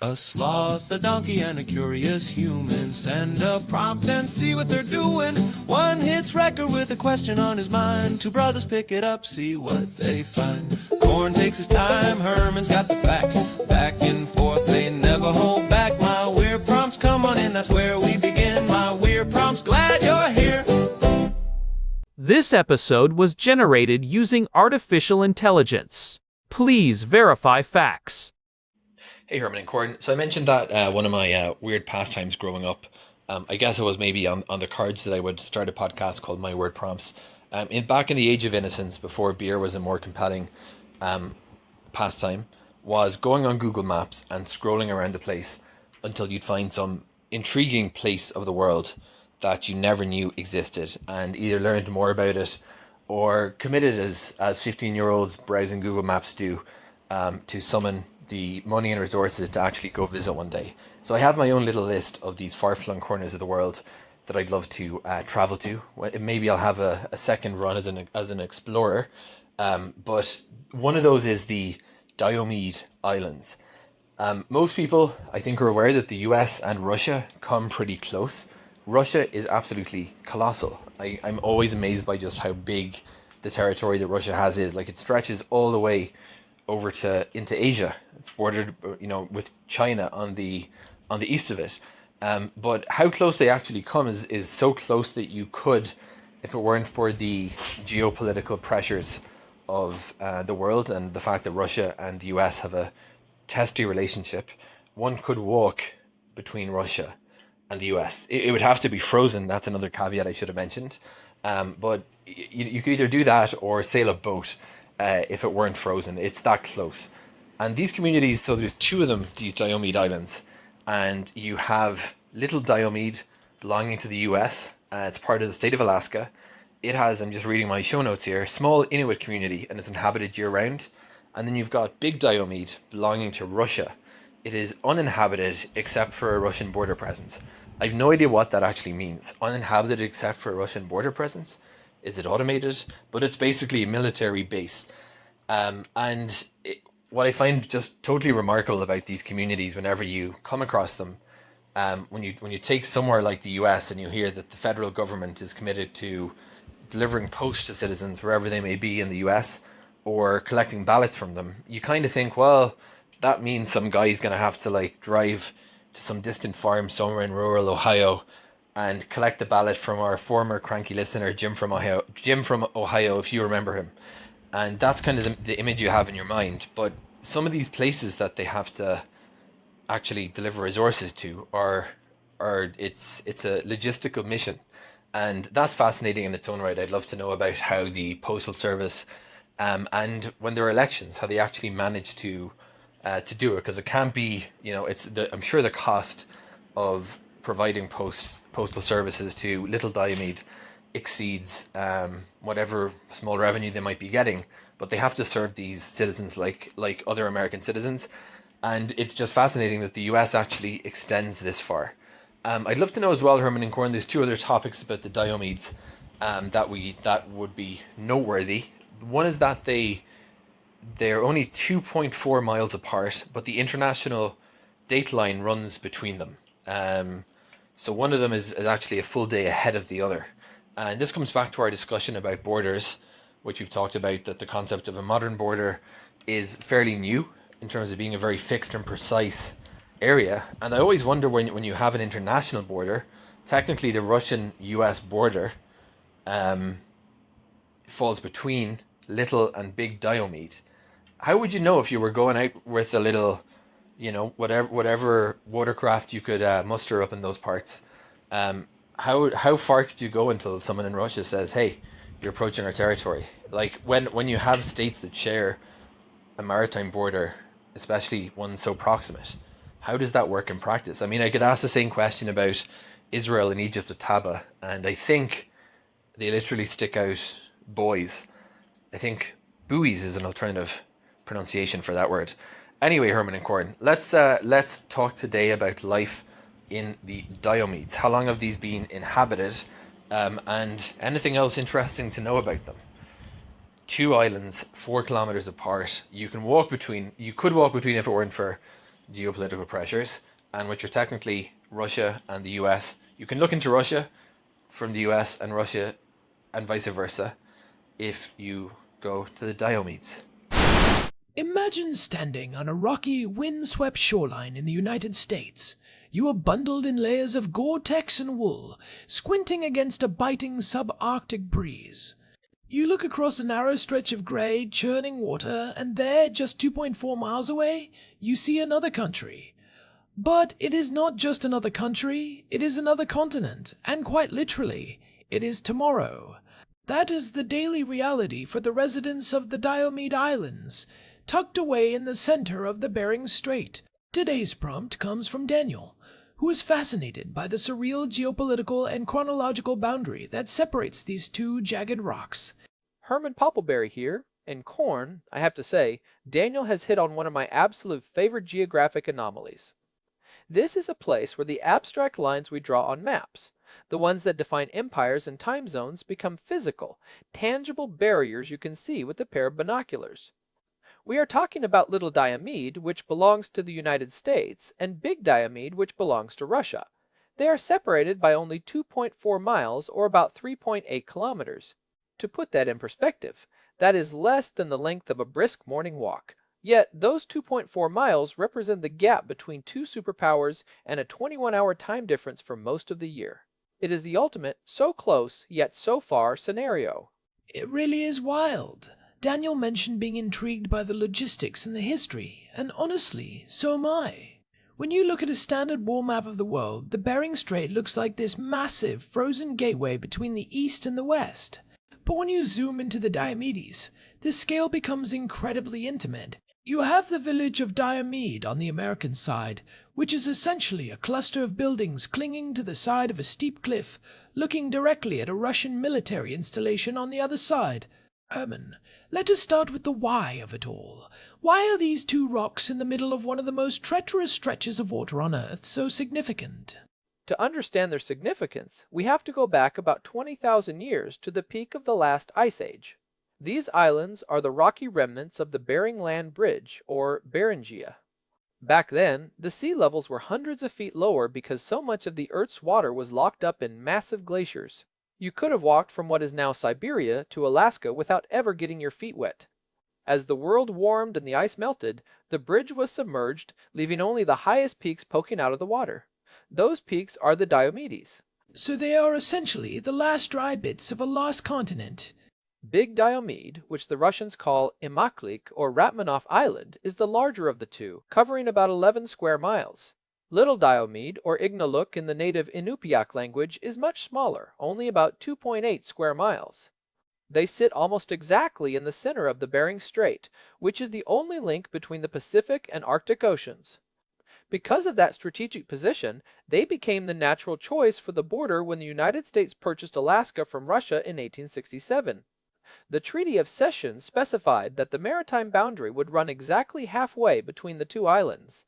A sloth, a donkey, and a curious human. Send a prompt and see what they're doing. One hits record with a question on his mind. Two brothers pick it up, see what they find. Corn takes his time, Herman's got the facts. Back and forth, they never hold back. My weird prompts, come on in, that's where we begin. My weird prompts, glad you're here. This episode was generated using artificial intelligence. Please verify facts. Hey, Herman and Corn. So I mentioned that one of my weird pastimes growing up, I guess it was maybe on the cards that I would start a podcast called My Word Prompts. Back in the age of innocence, before beer was a more compelling pastime, was going on Google Maps and scrolling around the place until you'd find some intriguing place of the world that you never knew existed, and either learned more about it or committed as 15-year-olds browsing Google Maps do to summon the money and resources to actually go visit one day. So I have my own little list of these far-flung corners of the world that I'd love to travel to. Maybe I'll have a second run as an explorer, but one of those is the Diomede Islands. Most people, I think, are aware that the US and Russia come pretty close. Russia is absolutely colossal. I'm always amazed by just how big the territory that Russia has is. Like, it stretches all the way over into Asia. It's bordered, with China on the east of it. But how close they actually come is so close that you could, if it weren't for the geopolitical pressures of the world and the fact that Russia and the US have a testy relationship, one could walk between Russia and the US. It would have to be frozen. That's another caveat I should have mentioned. But you could either do that or sail a boat. If it weren't frozen. It's that close. And these communities, so there's two of them, these Diomede Islands, and you have Little Diomede belonging to the US. It's part of the state of Alaska. It has, I'm just reading my show notes here, small Inuit community, and it's inhabited year-round. And then you've got Big Diomede belonging to Russia. It is uninhabited except for a Russian border presence. I have no idea what that actually means. Uninhabited except for a Russian border presence? Is it automated? But it's basically a military base. What I find just totally remarkable about these communities, whenever you come across them, when you take somewhere like the US and you hear that the federal government is committed to delivering post to citizens wherever they may be in the US, or collecting ballots from them, you kind of think, well, that means some guy's going to have to drive to some distant farm somewhere in rural Ohio and collect the ballot from our former cranky listener, Jim from Ohio, if you remember him. And that's kind of the image you have in your mind. But some of these places that they have to actually deliver resources to it's a logistical mission. And that's fascinating in its own right. I'd love to know about how the postal service and when there are elections, how they actually manage to do it, because it can't be, I'm sure the cost of providing postal services to Little Diomede exceeds whatever small revenue they might be getting, but they have to serve these citizens like other American citizens, and it's just fascinating that the US actually extends this far. I'd love to know as well, Herman and Corn, there's two other topics about the Diomedes that would be noteworthy. One is that they're only 2.4 miles apart, but the international date line runs between them. So one of them is actually a full day ahead of the other. And this comes back to our discussion about borders, which we've talked about, that the concept of a modern border is fairly new in terms of being a very fixed and precise area. And I always wonder when you have an international border, technically the Russian-US border falls between Little and Big Diomede. How would you know if you were going out with a little, whatever watercraft you could muster up in those parts? How far could you go until someone in Russia says, "Hey, you're approaching our territory"? Like when you have states that share a maritime border, especially one so proximate, how does that work in practice? I mean, I could ask the same question about Israel and Egypt at Taba, and I think they literally stick out buoys. I think buoys is an alternative pronunciation for that word. Anyway, Herman and Corn, let's talk today about life in the Diomedes. How long have these been inhabited, and anything else interesting to know about them? Two islands, 4 kilometers apart. You could walk between if it weren't for geopolitical pressures, and which are technically Russia and the US. You can look into Russia from the US and Russia and vice versa if you go to the Diomedes. Imagine standing on a rocky, wind-swept shoreline in the United States. You are bundled in layers of Gore-Tex and wool, squinting against a biting subarctic breeze. You look across a narrow stretch of grey, churning water, and there, just 2.4 miles away, you see another country. But it is not just another country, it is another continent, and quite literally, it is tomorrow. That is the daily reality for the residents of the Diomede Islands, tucked away in the center of the Bering Strait. Today's prompt comes from Daniel, who is fascinated by the surreal geopolitical and chronological boundary that separates these two jagged rocks. Herman Poppleberry here, and corn, I have to say, Daniel has hit on one of my absolute favorite geographic anomalies. This is a place where the abstract lines we draw on maps, the ones that define empires and time zones, become physical, tangible barriers you can see with a pair of binoculars. We are talking about Little Diomede, which belongs to the United States, and Big Diomede, which belongs to Russia. They are separated by only 2.4 miles, or about 3.8 kilometers. To put that in perspective, that is less than the length of a brisk morning walk. Yet those 2.4 miles represent the gap between two superpowers and a 21-hour time difference for most of the year. It is the ultimate so close yet so far scenario. It really is wild. Daniel mentioned being intrigued by the logistics and the history, and honestly, so am I. When you look at a standard war map of the world, the Bering Strait looks like this massive, frozen gateway between the east and the west. But when you zoom into the Diomedes, the scale becomes incredibly intimate. You have the village of Diomede on the American side, which is essentially a cluster of buildings clinging to the side of a steep cliff, looking directly at a Russian military installation on the other side. Herman, let us start with the why of it all. Why are these two rocks in the middle of one of the most treacherous stretches of water on Earth so significant? To understand their significance, we have to go back about 20,000 years to the peak of the last ice age. These islands are the rocky remnants of the Bering Land Bridge, or Beringia. Back then, the sea levels were hundreds of feet lower because so much of the Earth's water was locked up in massive glaciers. You could have walked from what is now Siberia to Alaska without ever getting your feet wet. As the world warmed and the ice melted, the bridge was submerged, leaving only the highest peaks poking out of the water. Those peaks are the Diomedes. So they are essentially the last dry bits of a lost continent. Big Diomede, which the Russians call Imaklik or Ratmanov Island, is the larger of the two, covering about 11 square miles. Little Diomede, or Ignaluk in the native Inupiaq language, is much smaller, only about 2.8 square miles. They sit almost exactly in the center of the Bering Strait, which is the only link between the Pacific and Arctic Oceans. Because of that strategic position, they became the natural choice for the border when the United States purchased Alaska from Russia in 1867. The Treaty of Cession specified that the maritime boundary would run exactly halfway between the two islands.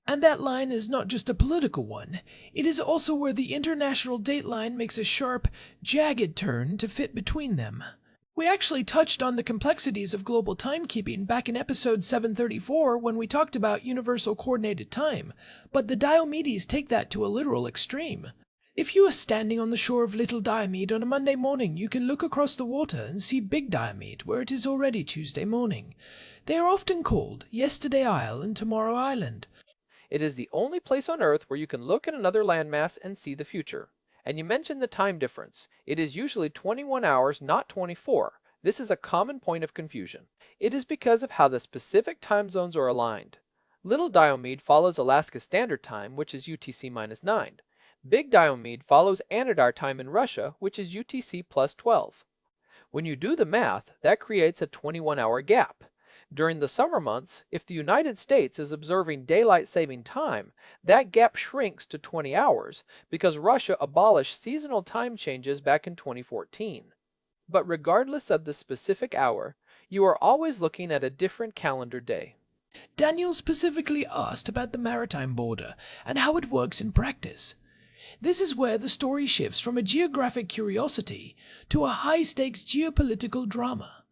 And that line is not just a political one, it is also where the international date line makes a sharp, jagged turn to fit between them. We actually touched on the complexities of global timekeeping back in episode 734 when we talked about universal coordinated time, but the Diomedes take that to a literal extreme. If you are standing on the shore of Little Diomede on a Monday morning, you can look across the water and see Big Diomede where it is already Tuesday morning. They are often called Yesterday Isle and Tomorrow Island. It is the only place on Earth where you can look at another landmass and see the future. And you mentioned the time difference. It is usually 21 hours, not 24. This is a common point of confusion. It is because of how the specific time zones are aligned. Little Diomede follows Alaska Standard Time, which is UTC-9. Big Diomede follows Anadar Time in Russia, which is UTC plus 12. When you do the math, that creates a 21-hour gap. During the summer months, if the United States is observing daylight saving time, that gap shrinks to 20 hours because Russia abolished seasonal time changes back in 2014. But regardless of the specific hour, you are always looking at a different calendar day. Daniel specifically asked about the maritime border and how it works in practice. This is where the story shifts from a geographic curiosity to a high-stakes geopolitical drama.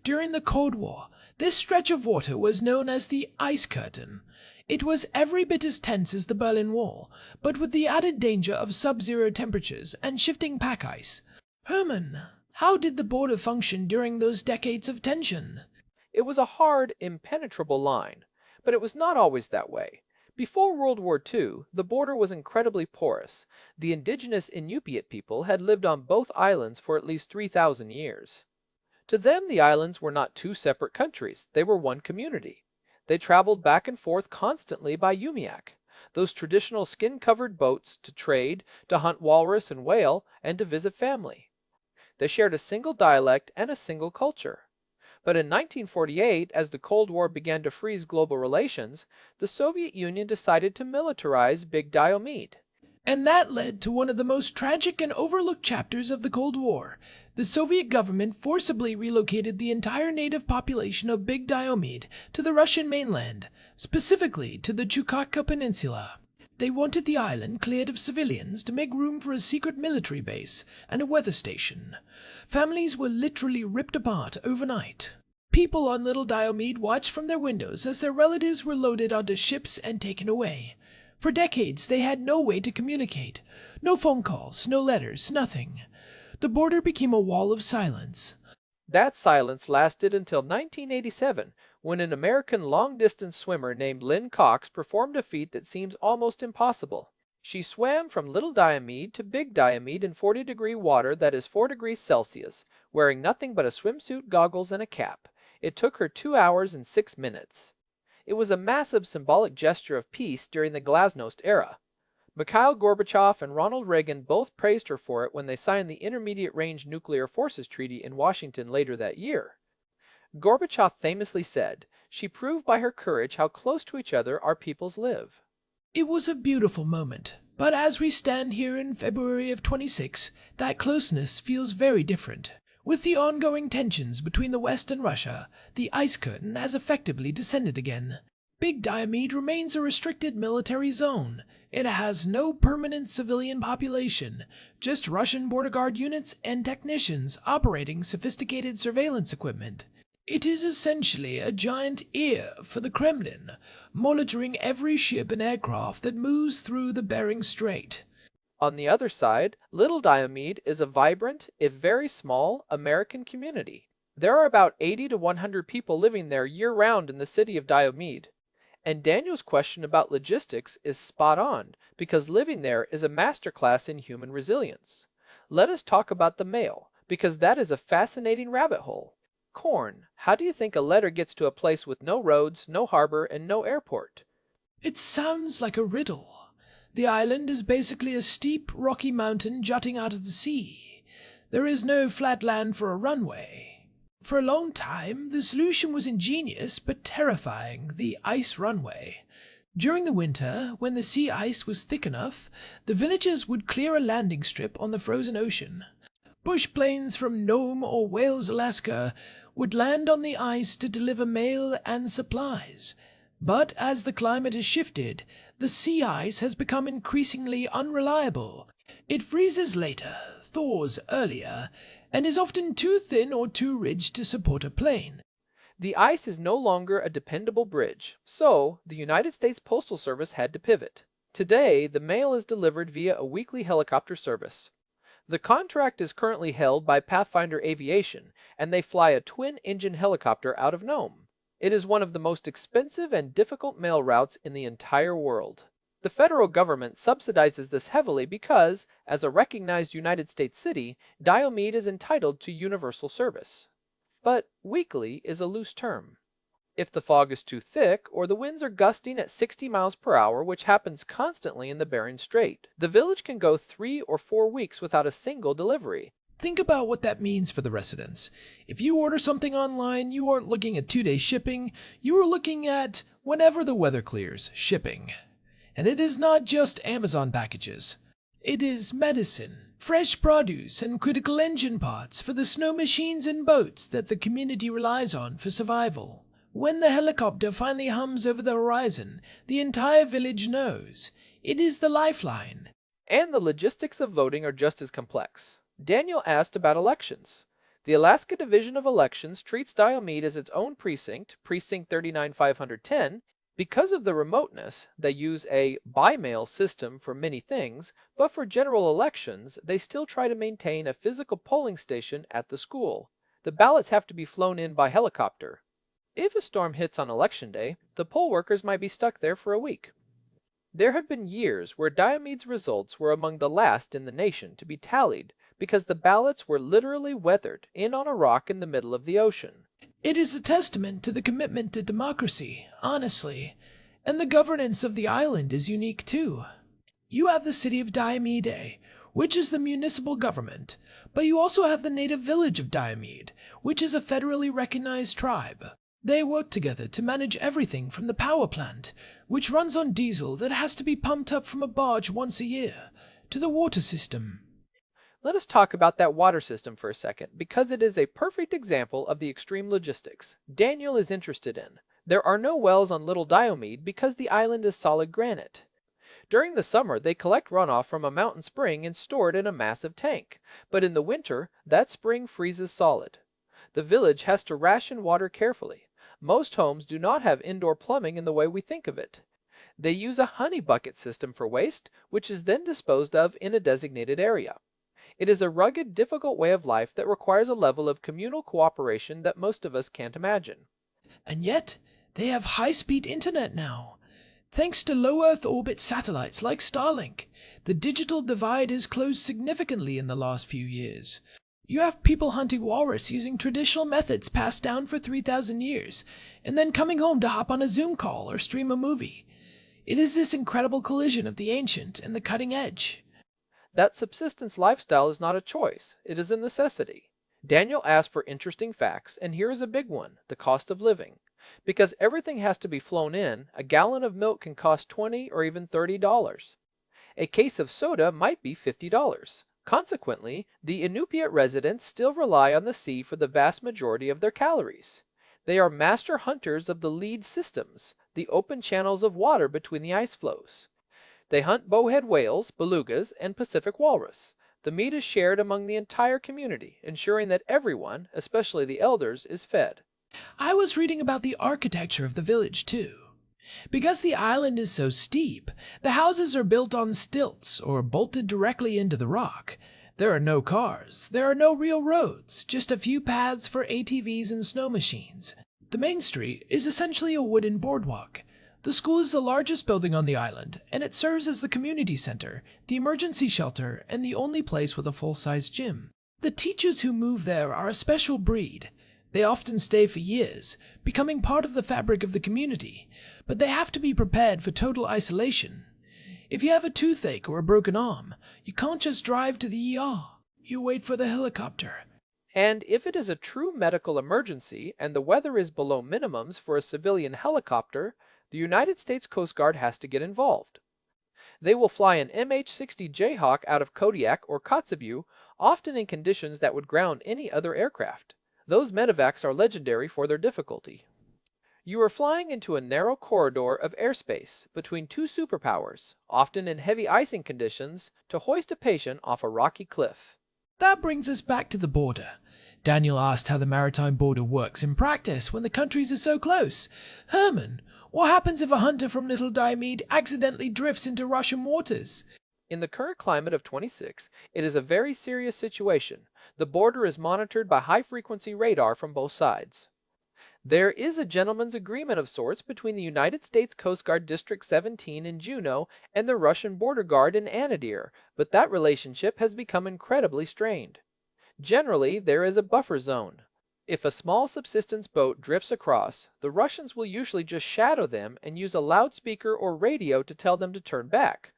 During the Cold War, this stretch of water was known as the Ice Curtain. It was every bit as tense as the Berlin Wall, but with the added danger of sub-zero temperatures and shifting pack ice. Herman, how did the border function during those decades of tension? It was a hard, impenetrable line, but it was not always that way. Before World War II, the border was incredibly porous. The indigenous Inupiat people had lived on both islands for at least 3,000 years. To them, the islands were not two separate countries, they were one community. They traveled back and forth constantly by Umiak, those traditional skin-covered boats to trade, to hunt walrus and whale, and to visit family. They shared a single dialect and a single culture. But in 1948, as the Cold War began to freeze global relations, the Soviet Union decided to militarize Big Diomede. And that led to one of the most tragic and overlooked chapters of the Cold War. The Soviet government forcibly relocated the entire native population of Big Diomede to the Russian mainland, specifically to the Chukotka Peninsula. They wanted the island cleared of civilians to make room for a secret military base and a weather station. Families were literally ripped apart overnight. People on Little Diomede watched from their windows as their relatives were loaded onto ships and taken away. For decades, they had no way to communicate. No phone calls, no letters, nothing. The border became a wall of silence. That silence lasted until 1987, when an American long-distance swimmer named Lynn Cox performed a feat that seems almost impossible. She swam from Little Diomede to Big Diomede in 40-degree water that is 4 degrees Celsius, wearing nothing but a swimsuit, goggles, and a cap. It took her 2 hours and 6 minutes. It was a massive symbolic gesture of peace during the Glasnost era. Mikhail Gorbachev and Ronald Reagan both praised her for it when they signed the Intermediate Range Nuclear Forces Treaty in Washington later that year. Gorbachev famously said, "She proved by her courage how close to each other our peoples live." It was a beautiful moment, but as we stand here in February of 26, that closeness feels very different. With the ongoing tensions between the West and Russia, the ice curtain has effectively descended again. Big Diomede remains a restricted military zone. It has no permanent civilian population, just Russian border guard units and technicians operating sophisticated surveillance equipment. It is essentially a giant ear for the Kremlin, monitoring every ship and aircraft that moves through the Bering Strait. On the other side, Little Diomede is a vibrant, if very small, American community. There are about 80 to 100 people living there year-round in the city of Diomede. And Daniel's question about logistics is spot on, because living there is a masterclass in human resilience. Let us talk about the mail, because that is a fascinating rabbit hole. Corn, how do you think a letter gets to a place with no roads, no harbor, and no airport? It sounds like a riddle. The island is basically a steep, rocky mountain jutting out of the sea. There is no flat land for a runway. For a long time, the solution was ingenious but terrifying: the ice runway. During the winter, when the sea ice was thick enough, the villagers would clear a landing strip on the frozen ocean. Bush planes from Nome or Wales, Alaska, would land on the ice to deliver mail and supplies. But as the climate has shifted, the sea ice has become increasingly unreliable. It freezes later, thaws earlier, and is often too thin or too ridged to support a plane. The ice is no longer a dependable bridge, so the United States Postal Service had to pivot. Today, the mail is delivered via a weekly helicopter service. The contract is currently held by Pathfinder Aviation, and they fly a twin-engine helicopter out of Nome. It is one of the most expensive and difficult mail routes in the entire world. The federal government subsidizes this heavily because, as a recognized United States city, Diomede is entitled to universal service. But weekly is a loose term. If the fog is too thick, or the winds are gusting at 60 miles per hour, which happens constantly in the Bering Strait, the village can go 3 or 4 weeks without a single delivery. Think about what that means for the residents. If you order something online, you aren't looking at 2-day shipping, you are looking at, whenever the weather clears, shipping. And it is not just Amazon packages. It is medicine, fresh produce, and critical engine parts for the snow machines and boats that the community relies on for survival. When the helicopter finally hums over the horizon, the entire village knows. It is the lifeline. And the logistics of voting are just as complex. Daniel asked about elections. The Alaska Division of Elections treats Diomede as its own precinct, Precinct 39510, Because of the remoteness, they use a by-mail system for many things, but for general elections, they still try to maintain a physical polling station at the school. The ballots have to be flown in by helicopter. If a storm hits on election day, the poll workers might be stuck there for a week. There have been years where Diomede's results were among the last in the nation to be tallied because the ballots were literally weathered in on a rock in the middle of the ocean. It is a testament to the commitment to democracy, honestly, and the governance of the island is unique too. You have the city of Diomede, which is the municipal government, but you also have the native village of Diomede, which is a federally recognized tribe. They work together to manage everything from the power plant, which runs on diesel that has to be pumped up from a barge once a year, to the water system. Let us talk about that water system for a second, because it is a perfect example of the extreme logistics Daniel is interested in. There are no wells on Little Diomede because the island is solid granite. During the summer, they collect runoff from a mountain spring and store it in a massive tank, but in the winter, that spring freezes solid. The village has to ration water carefully. Most homes do not have indoor plumbing in the way we think of it. They use a honey bucket system for waste, which is then disposed of in a designated area. It is a rugged, difficult way of life that requires a level of communal cooperation that most of us can't imagine. And yet, they have high-speed internet now. Thanks to low Earth orbit satellites like Starlink, the digital divide has closed significantly in the last few years. You have people hunting walrus using traditional methods passed down for 3,000 years, and then coming home to hop on a Zoom call or stream a movie. It is this incredible collision of the ancient and the cutting edge. That subsistence lifestyle is not a choice, it is a necessity. Daniel asked for interesting facts, and here is a big one, the cost of living. Because everything has to be flown in, a gallon of milk can cost $20 or even $30. A case of soda might be $50. Consequently, the Inupiat residents still rely on the sea for the vast majority of their calories. They are master hunters of the lead systems, the open channels of water between the ice flows. They hunt bowhead whales, belugas, and Pacific walrus. The meat is shared among the entire community, ensuring that everyone, especially the elders, is fed. I was reading about the architecture of the village too. Because the island is so steep, the houses are built on stilts or bolted directly into the rock. There are no cars, there are no real roads, just a few paths for ATVs and snow machines. The main street is essentially a wooden boardwalk. The school is the largest building on the island, and it serves as the community center, the emergency shelter, and the only place with a full-size gym. The teachers who move there are a special breed. They often stay for years, becoming part of the fabric of the community, but they have to be prepared for total isolation. If you have a toothache or a broken arm, you can't just drive to the ER. You wait for the helicopter. And if it is a true medical emergency and the weather is below minimums for a civilian helicopter, the United States Coast Guard has to get involved. They will fly an MH-60 Jayhawk out of Kodiak or Kotzebue, often in conditions that would ground any other aircraft. Those medevacs are legendary for their difficulty. You are flying into a narrow corridor of airspace between two superpowers, often in heavy icing conditions, to hoist a patient off a rocky cliff. That brings us back to the border. Daniel asked how the maritime border works in practice when the countries are so close. Herman, what happens if a hunter from Little Diomede accidentally drifts into Russian waters? In the current climate of 26, it is a very serious situation. The border is monitored by high-frequency radar from both sides. There is a gentleman's agreement of sorts between the United States Coast Guard District 17 in Juneau and the Russian border guard in Anadyr, but that relationship has become incredibly strained. Generally, there is a buffer zone. If a small subsistence boat drifts across, the Russians will usually just shadow them and use a loudspeaker or radio to tell them to turn back.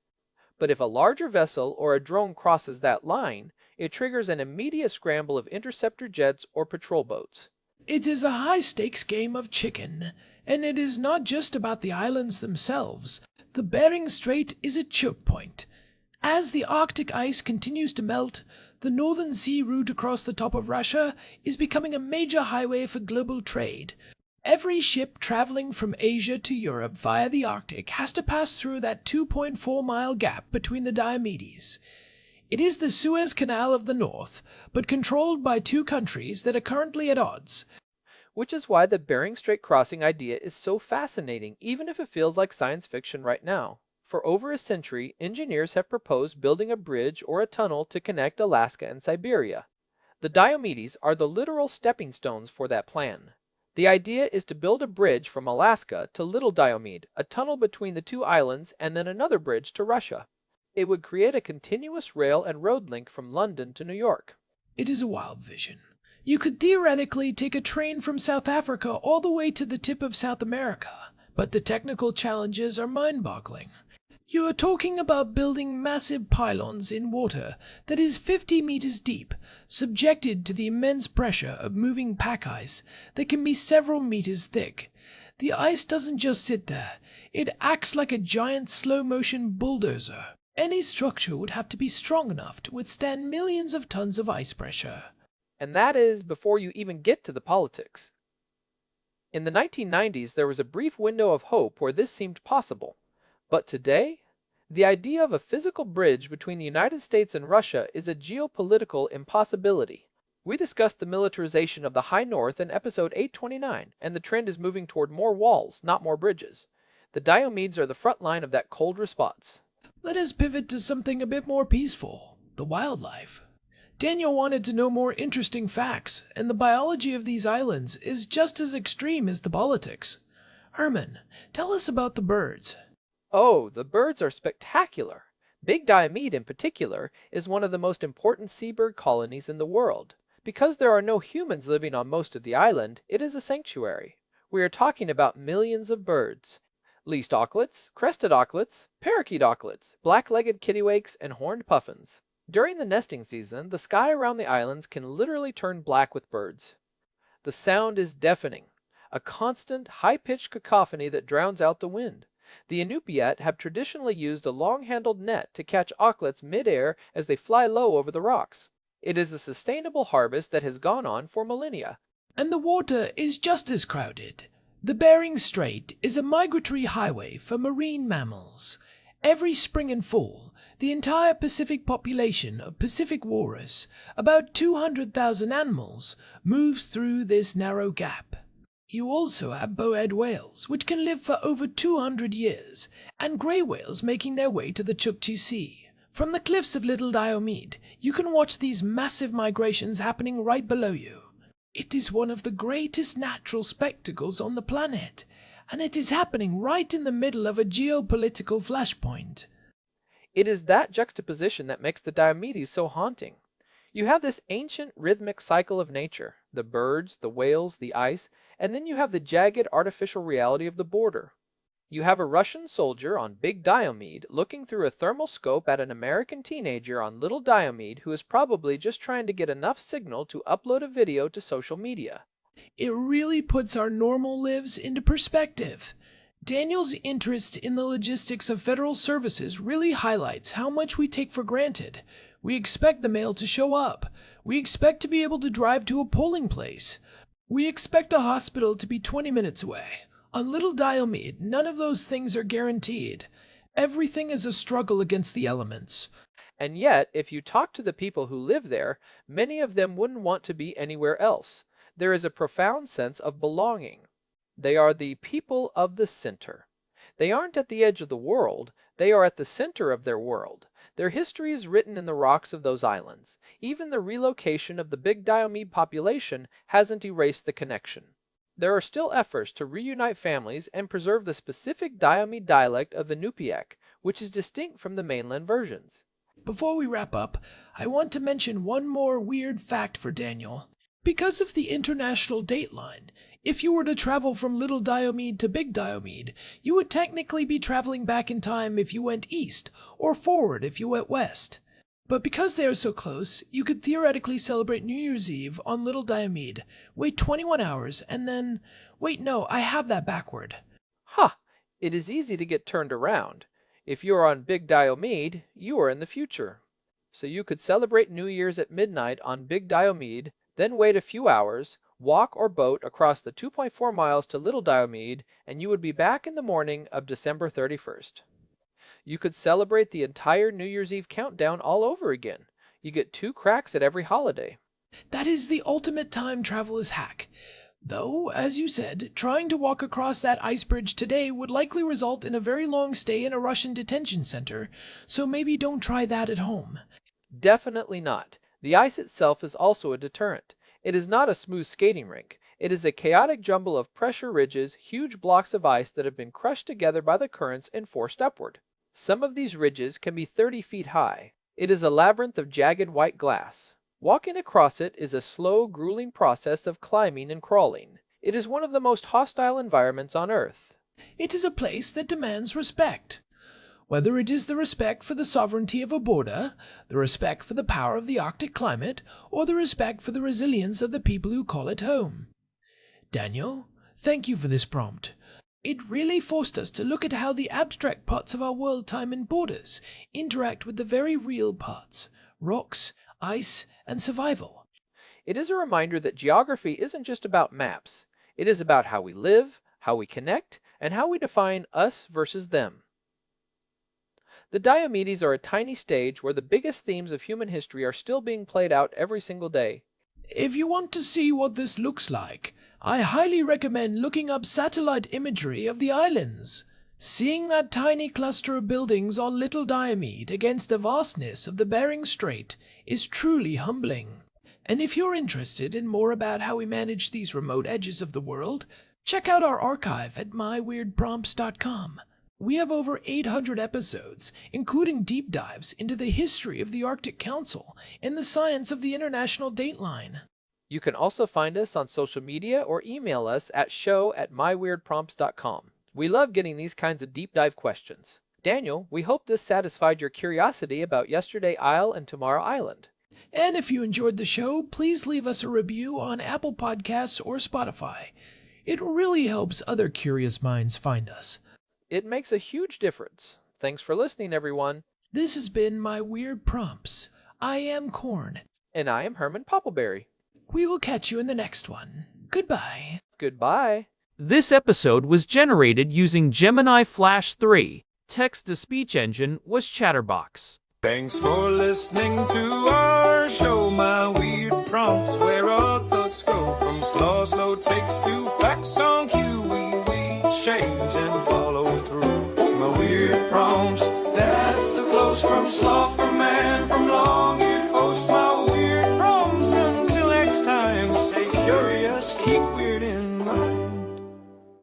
But if a larger vessel or a drone crosses that line, it triggers an immediate scramble of interceptor jets or patrol boats. It is a high-stakes game of chicken, and it is not just about the islands themselves. The Bering Strait is a choke point. As the Arctic ice continues to melt, the Northern Sea route across the top of Russia is becoming a major highway for global trade. Every ship traveling from Asia to Europe via the Arctic has to pass through that 2.4-mile gap between the Diomedes. It is the Suez Canal of the North, but controlled by two countries that are currently at odds. which is why the Bering Strait crossing idea is so fascinating, even if it feels like science fiction right now. For over a century, engineers have proposed building a bridge or a tunnel to connect Alaska and Siberia. The Diomedes are the literal stepping stones for that plan. The idea is to build a bridge from Alaska to Little Diomede, a tunnel between the two islands, and then another bridge to Russia. It would create a continuous rail and road link from London to New York. It is a wild vision. You could theoretically take a train from South Africa all the way to the tip of South America, but the technical challenges are mind-boggling. You are talking about building massive pylons in water that is 50 meters deep, subjected to the immense pressure of moving pack ice that can be several meters thick. The ice doesn't just sit there, it acts like a giant slow-motion bulldozer. Any structure would have to be strong enough to withstand millions of tons of ice pressure. And that is before you even get to the politics. In the 1990s, there was a brief window of hope where this seemed possible. But today, the idea of a physical bridge between the United States and Russia is a geopolitical impossibility. We discussed the militarization of the High North in episode 829, and the trend is moving toward more walls, not more bridges. The Diomedes are the front line of that cold response. Let us pivot to something a bit more peaceful, the wildlife. Daniel wanted to know more interesting facts, and the biology of these islands is just as extreme as the politics. Herman, tell us about the birds. Oh, the birds are spectacular. Big Diomede in particular is one of the most important seabird colonies in the world. Because there are no humans living on most of the island, it is a sanctuary. We are talking about millions of birds. Least auklets, crested auklets, parakeet auklets, black-legged kittiwakes, and horned puffins. During the nesting season, the sky around the islands can literally turn black with birds. The sound is deafening, a constant, high-pitched cacophony that drowns out the wind. The Inupiat have traditionally used a long-handled net to catch auklets mid-air as they fly low over the rocks. It is a sustainable harvest that has gone on for millennia. And the water is just as crowded. The Bering Strait is a migratory highway for marine mammals. Every spring and fall, the entire Pacific population of Pacific walrus, about 200,000 animals, moves through this narrow gap. You also have bowhead whales, which can live for over 200 years, and grey whales making their way to the Chukchi Sea. From the cliffs of Little Diomede, you can watch these massive migrations happening right below you. It is one of the greatest natural spectacles on the planet, and it is happening right in the middle of a geopolitical flashpoint. It is that juxtaposition that makes the Diomedes so haunting. You have this ancient rhythmic cycle of nature, the birds, the whales, the ice, and then you have the jagged artificial reality of the border. You have a Russian soldier on Big Diomede looking through a thermal scope at an American teenager on Little Diomede who is probably just trying to get enough signal to upload a video to social media. It really puts our normal lives into perspective. Daniel's interest in the logistics of federal services really highlights how much we take for granted. We expect the mail to show up. We expect to be able to drive to a polling place. We expect a hospital to be 20 minutes away. On Little Diomede, none of those things are guaranteed. Everything is a struggle against the elements. And yet, if you talk to the people who live there, many of them wouldn't want to be anywhere else. There is a profound sense of belonging. They are the people of the center. They aren't at the edge of the world, they are at the center of their world. Their history is written in the rocks of those islands. Even the relocation of the Big Diomede population hasn't erased the connection. There are still efforts to reunite families and preserve the specific Diomede dialect of Inupiaq, which is distinct from the mainland versions. Before we wrap up, I want to mention one more weird fact for Daniel. Because of the international dateline, if you were to travel from Little Diomede to Big Diomede, you would technically be traveling back in time if you went east, or forward if you went west. But because they are so close, you could theoretically celebrate New Year's Eve on Little Diomede, wait 21 hours, and then... Wait, no, I have that backward. Ha! It is easy to get turned around. If you are on Big Diomede, you are in the future. So you could celebrate New Year's at midnight on Big Diomede, then wait a few hours, walk or boat across the 2.4 miles to Little Diomede, and you would be back in the morning of December 31st. You could celebrate the entire New Year's Eve countdown all over again. You get 2 cracks at every holiday. That is the ultimate time traveler's hack. Though, as you said, trying to walk across that ice bridge today would likely result in a very long stay in a Russian detention center, so maybe don't try that at home. Definitely not. The ice itself is also a deterrent. It is not a smooth skating rink. It is a chaotic jumble of pressure ridges, huge blocks of ice that have been crushed together by the currents and forced upward. Some of these ridges can be 30 feet high. It is a labyrinth of jagged white glass. Walking across it is a slow, grueling process of climbing and crawling. It is one of the most hostile environments on Earth. It is a place that demands respect. Whether it is the respect for the sovereignty of a border, the respect for the power of the Arctic climate, or the respect for the resilience of the people who call it home. Daniel, thank you for this prompt. It really forced us to look at how the abstract parts of our world, time and borders, interact with the very real parts, rocks, ice, and survival. It is a reminder that geography isn't just about maps. It is about how we live, how we connect, and how we define us versus them. The Diomedes are a tiny stage where the biggest themes of human history are still being played out every single day. If you want to see what this looks like, I highly recommend looking up satellite imagery of the islands. Seeing that tiny cluster of buildings on Little Diomede against the vastness of the Bering Strait is truly humbling. And if you're interested in more about how we manage these remote edges of the world, check out our archive at myweirdprompts.com. We have over 800 episodes, including deep dives into the history of the Arctic Council and the science of the International Dateline. You can also find us on social media or email us at show@myweirdprompts.com. We love getting these kinds of deep dive questions. Daniel, we hope this satisfied your curiosity about Yesterday Isle and Tomorrow Island. And if you enjoyed the show, please leave us a review on Apple Podcasts or Spotify. It really helps other curious minds find us. It makes a huge difference. Thanks for listening, everyone. This has been My Weird Prompts. I am Corn. And I am Herman Poppleberry. We will catch you in the next one. Goodbye. Goodbye. This episode was generated using Gemini Flash 3. Text-to-speech engine was Chatterbox. Thanks for listening to our show, My Weird